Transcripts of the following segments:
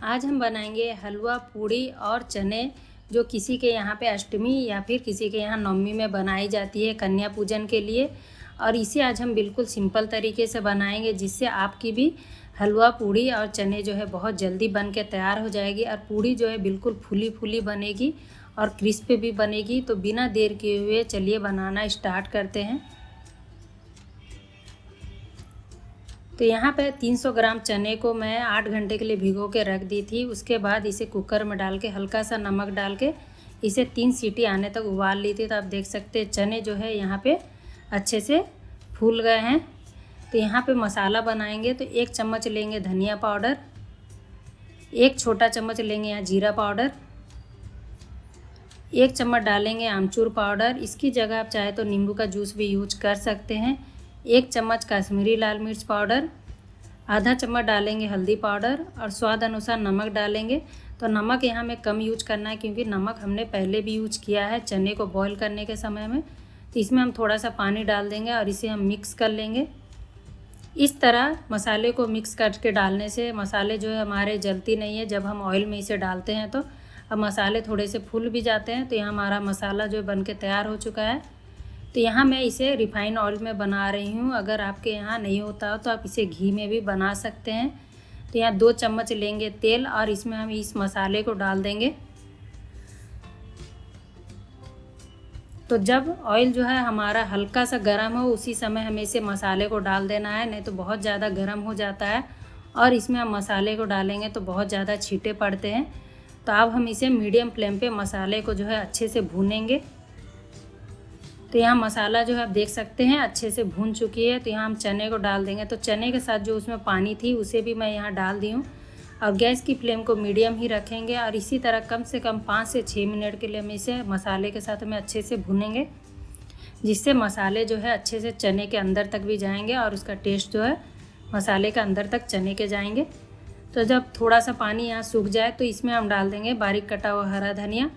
आज हम बनाएंगे हलवा पूड़ी और चने, जो किसी के यहाँ पे अष्टमी या फिर किसी के यहाँ नवमी में बनाई जाती है कन्या पूजन के लिए। और इसे आज हम बिल्कुल सिंपल तरीके से बनाएंगे, जिससे आपकी भी हलवा पूड़ी और चने जो है बहुत जल्दी बन के तैयार हो जाएगी। और पूड़ी जो है बिल्कुल फूली फूली बनेगी और क्रिस्पी भी बनेगी। तो बिना देर किए हुए चलिए बनाना स्टार्ट करते हैं। तो यहाँ पे 300 ग्राम चने को मैं 8 घंटे के लिए भिगो के रख दी थी। उसके बाद इसे कुकर में डाल के हल्का सा नमक डाल के इसे 3 सीटी आने तक उबाल ली थी। तो आप देख सकते हैं चने जो है यहाँ पे अच्छे से फूल गए हैं। तो यहाँ पे मसाला बनाएंगे। तो 1 चम्मच लेंगे धनिया पाउडर, 1 छोटा चम्मच लेंगे यहाँ जीरा पाउडर, 1 चम्मच डालेंगे आमचूर पाउडर। इसकी जगह आप चाहे तो नींबू का जूस भी यूज कर सकते हैं। 1 चम्मच कश्मीरी लाल मिर्च पाउडर, आधा चम्मच डालेंगे हल्दी पाउडर और स्वाद अनुसार नमक डालेंगे। तो नमक यहाँ में कम यूज करना है, क्योंकि नमक हमने पहले भी यूज किया है चने को बॉईल करने के समय में। तो इसमें हम थोड़ा सा पानी डाल देंगे और इसे हम मिक्स कर लेंगे। इस तरह मसाले को मिक्स करके डालने से मसाले जो है हमारे जलती नहीं है जब हम ऑयल में इसे डालते हैं। तो अब मसाले थोड़े से फूल भी जाते हैं। तो यहाँ हमारा मसाला जो बन के तैयार हो चुका है। तो यहाँ मैं इसे रिफाइंड ऑयल में बना रही हूँ। अगर आपके यहाँ नहीं होता हो तो आप इसे घी में भी बना सकते हैं। तो यहाँ 2 चम्मच लेंगे तेल और इसमें हम इस मसाले को डाल देंगे। तो जब ऑयल जो है हमारा हल्का सा गर्म हो उसी समय हमें इसे मसाले को डाल देना है, नहीं तो बहुत ज़्यादा गर्म हो जाता है और इसमें हम मसाले को डालेंगे तो बहुत ज़्यादा छींटे पड़ते हैं। तो अब हम इसे मीडियम फ्लेम पे मसाले को जो है अच्छे से भूनेंगे। तो यहाँ मसाला जो है आप देख सकते हैं अच्छे से भून चुकी है। तो यहाँ हम चने को डाल देंगे। तो चने के साथ जो उसमें पानी थी उसे भी मैं यहाँ डाल दी हूँ। और गैस की फ्लेम को मीडियम ही रखेंगे और इसी तरह कम से कम 5 से 6 मिनट के लिए हम इसे मसाले के साथ में अच्छे से भूनेंगे, जिससे मसाले जो है अच्छे से चने के अंदर तक भी जाएंगे और उसका टेस्ट जो है मसाले के अंदर तक चने के जाएंगे। तो जब थोड़ा सा पानी यहाँ सूख जाए तो इसमें हम डाल देंगे बारीक कटा हुआ हरा धनिया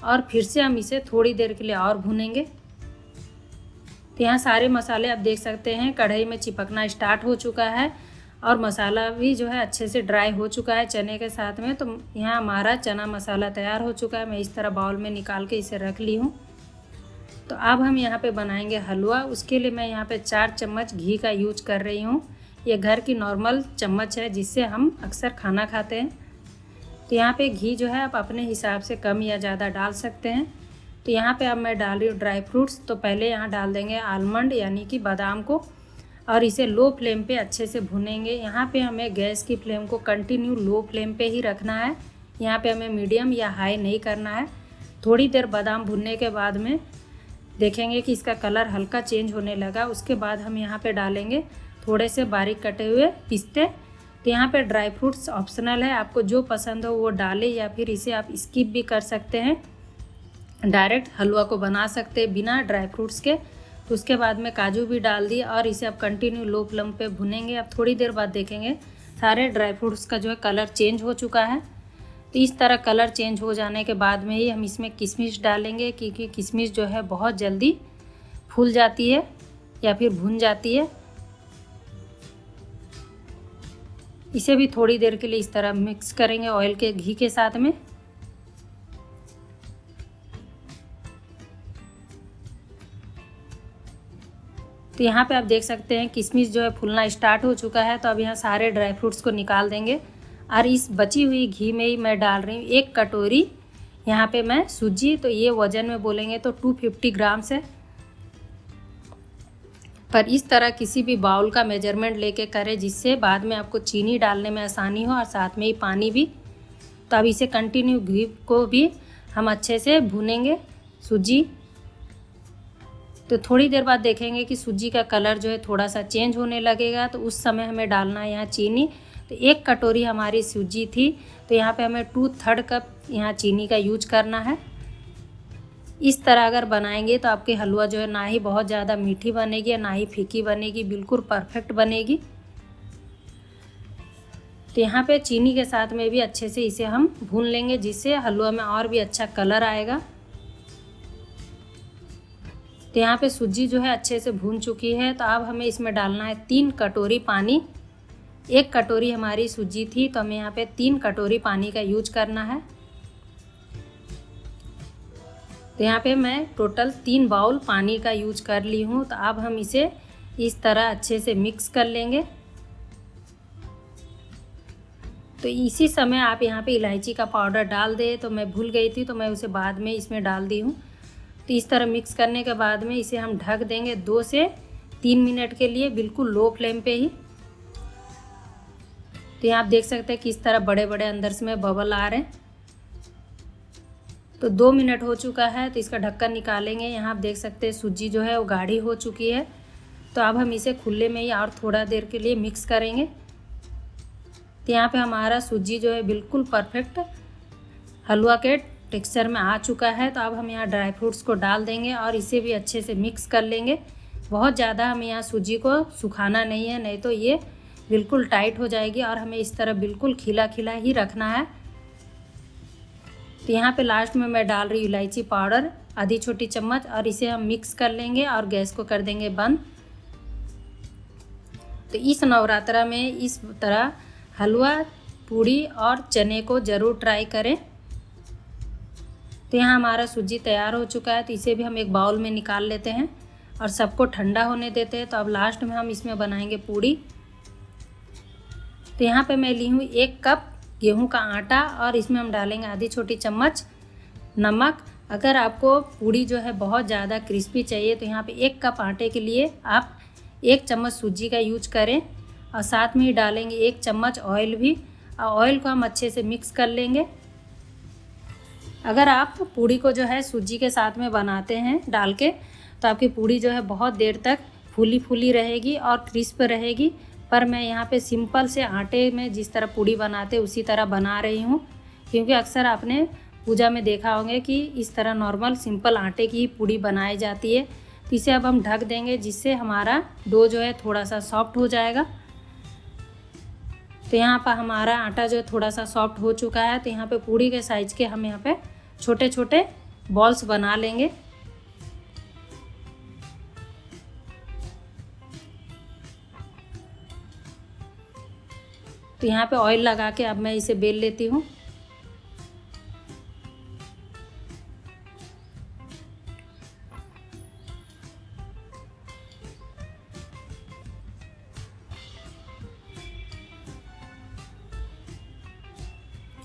और फिर से हम इसे थोड़ी देर के लिए और भूनेंगे। तो यहाँ सारे मसाले आप देख सकते हैं कढ़ाई में चिपकना स्टार्ट हो चुका है और मसाला भी जो है अच्छे से ड्राई हो चुका है चने के साथ में। तो यहाँ हमारा चना मसाला तैयार हो चुका है। मैं इस तरह बाउल में निकाल के इसे रख ली हूँ। तो अब हम यहाँ पे बनाएंगे हलवा। उसके लिए मैं यहाँ पे 4 चम्मच घी का यूज कर रही हूँ। ये घर की नॉर्मल चम्मच है जिससे हम अक्सर खाना खाते हैं। तो यहाँ पे घी जो है आप अपने हिसाब से कम या ज़्यादा डाल सकते हैं। तो यहाँ पे अब मैं डाल रही हूँ ड्राई फ्रूट्स। तो पहले यहाँ डाल देंगे आलमंड यानी कि बादाम को और इसे लो फ्लेम पे अच्छे से भुनेंगे। यहाँ पे हमें गैस की फ्लेम को कंटिन्यू लो फ्लेम पे ही रखना है। यहाँ पे हमें मीडियम या हाई नहीं करना है। थोड़ी देर बादाम भुनने के बाद में देखेंगे कि इसका कलर हल्का चेंज होने लगा। उसके बाद हम यहाँ पे डालेंगे थोड़े से बारीक कटे हुए पिस्ते। तो यहाँ पे ड्राई फ्रूट्स ऑप्शनल है, आपको जो पसंद हो वो डालें या फिर इसे आप स्किप भी कर सकते हैं, डायरेक्ट हलवा को बना सकते हैं बिना ड्राई फ्रूट्स के। तो उसके बाद में काजू भी डाल दिए और इसे अब कंटिन्यू लो फ्लेम पे भुनेंगे। अब थोड़ी देर बाद देखेंगे सारे ड्राई फ्रूट्स का जो है कलर चेंज हो चुका है। तो इस तरह कलर चेंज हो जाने के बाद में ही हम इसमें किशमिश डालेंगे, क्योंकि किशमिश जो है बहुत जल्दी फूल जाती है या फिर भुन जाती है। इसे भी थोड़ी देर के लिए इस तरह मिक्स करेंगे ऑयल के घी के साथ में। तो यहाँ पे आप देख सकते हैं किशमिश जो है फूलना स्टार्ट हो चुका है। तो अब यहाँ सारे ड्राई फ्रूट्स को निकाल देंगे और इस बची हुई घी में ही मैं डाल रही हूँ 1 कटोरी यहाँ पे मैं सूजी। तो ये वज़न में बोलेंगे तो 250 ग्राम है, पर इस तरह किसी भी बाउल का मेजरमेंट लेके करें जिससे बाद में आपको चीनी डालने में आसानी हो और साथ में ही पानी भी। तो अब इसे कंटिन्यू घी को भी हम अच्छे से भूनेंगे सूजी। तो थोड़ी देर बाद देखेंगे कि सूजी का कलर जो है थोड़ा सा चेंज होने लगेगा। तो उस समय हमें डालना है यहाँ चीनी। तो 1 कटोरी हमारी सूजी थी, तो यहाँ पे हमें 2/3 कप यहाँ चीनी का यूज करना है। इस तरह अगर बनाएंगे तो आपके हलवा जो है ना ही बहुत ज़्यादा मीठी बनेगी ना ही फीकी बनेगी, बिल्कुल परफेक्ट बनेगी। तो यहाँ पे चीनी के साथ में भी अच्छे से इसे हम भून लेंगे, जिससे हलवा में और भी अच्छा कलर आएगा। तो यहाँ पे सूजी जो है अच्छे से भून चुकी है। तो अब हमें इसमें डालना है 3 कटोरी पानी। 1 कटोरी हमारी सूजी थी तो हमें यहाँ पे 3 कटोरी पानी का यूज करना है। तो यहाँ पे मैं टोटल 3 बाउल पानी का यूज कर ली हूँ। तो अब हम इसे इस तरह अच्छे से मिक्स कर लेंगे। तो इसी समय आप यहाँ पे इलायची का पाउडर डाल दें, तो मैं भूल गई थी तो मैं उसे बाद में इसमें डाल दी हूँ। तो इस तरह मिक्स करने के बाद में इसे हम ढक देंगे 2 से 3 मिनट के लिए, बिल्कुल लो फ्लेम पे ही। तो यहाँ आप देख सकते हैं किस तरह बड़े बड़े अंदर से में बबल आ रहे हैं। तो 2 मिनट हो चुका है, तो इसका ढक्कन निकालेंगे। यहाँ आप देख सकते हैं सूजी जो है वो गाढ़ी हो चुकी है। तो अब हम इसे खुले में ही और थोड़ा देर के लिए मिक्स करेंगे। तो यहाँ पे हमारा सूजी जो है बिल्कुल परफेक्ट हलवा के टेक्सचर में आ चुका है। तो अब हम यहाँ ड्राई फ्रूट्स को डाल देंगे और इसे भी अच्छे से मिक्स कर लेंगे। बहुत ज़्यादा हमें यहाँ सूजी को सुखाना नहीं है, नहीं तो ये बिल्कुल टाइट हो जाएगी। और हमें इस तरह बिल्कुल खिला खिला ही रखना है। तो यहाँ पे लास्ट में मैं डाल रही हूँ इलायची पाउडर आधी छोटी चम्मच, और इसे हम मिक्स कर लेंगे और गैस को कर देंगे बंद। तो इस नवरात्रा में इस तरह हलवा, पूड़ी और चने को ज़रूर ट्राई करें। तो यहाँ हमारा सूजी तैयार हो चुका है। तो इसे भी हम एक बाउल में निकाल लेते हैं और सबको ठंडा होने देते हैं। तो अब लास्ट में हम इसमें बनाएंगे पूड़ी। तो यहाँ पे मैं ली हूँ 1 कप गेहूं का आटा, और इसमें हम डालेंगे आधी छोटी चम्मच नमक। अगर आपको पूड़ी जो है बहुत ज़्यादा क्रिस्पी चाहिए तो यहाँ पे 1 कप आटे के लिए आप 1 चम्मच सूजी का यूज करें, और साथ में ही डालेंगे 1 चम्मच ऑयल भी। और ऑयल को हम अच्छे से मिक्स कर लेंगे। अगर आप पूड़ी को जो है सूजी के साथ में बनाते हैं डाल के, तो आपकी पूड़ी जो है बहुत देर तक फूली फूली रहेगी और क्रिस्प रहेगी। पर मैं यहाँ पे सिंपल से आटे में जिस तरह पूड़ी बनाते उसी तरह बना रही हूँ, क्योंकि अक्सर आपने पूजा में देखा होंगे कि इस तरह नॉर्मल सिंपल आटे की पूड़ी बनाई जाती है। तो इसे अब हम ढक देंगे, जिससे हमारा डो जो है थोड़ा सा सॉफ्ट हो जाएगा। तो यहाँ पर हमारा आटा जो है थोड़ा सा सॉफ्ट हो चुका है। तो यहाँ पे पूड़ी के साइज़ के हम यहाँ पे छोटे छोटे बॉल्स बना लेंगे। तो यहाँ पे ऑयल लगा के अब मैं इसे बेल लेती हूँ।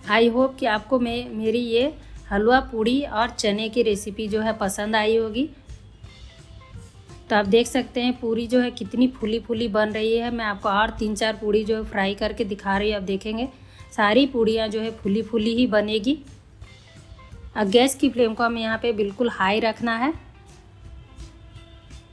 आई होप कि आपको मेरी ये हलवा, पूड़ी और चने की रेसिपी जो है पसंद आई होगी। तो आप देख सकते हैं पूरी जो है कितनी फूली फूली बन रही है। मैं आपको और 3-4 पूड़ी जो है फ्राई करके दिखा रही हूँ। आप देखेंगे सारी पूड़ियाँ जो है फूली फूली ही बनेगी। अब गैस की फ्लेम को हमें यहाँ पे बिल्कुल हाई रखना है।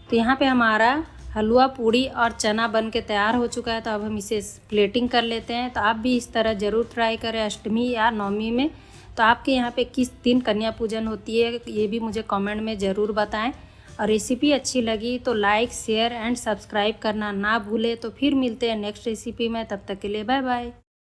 तो यहाँ पे हमारा हलवा, पूड़ी और चना बन के तैयार हो चुका है। तो अब हम इसे प्लेटिंग कर लेते हैं। तो आप भी इस तरह ज़रूर ट्राई करें अष्टमी या नवमी में। तो आपके यहाँ पे किस दिन कन्या पूजन होती है ये भी मुझे कमेंट में ज़रूर बताएं। और रेसिपी अच्छी लगी तो लाइक, शेयर एंड सब्सक्राइब करना ना भूलें। तो फिर मिलते हैं नेक्स्ट रेसिपी में, तब तक के लिए बाय बाय।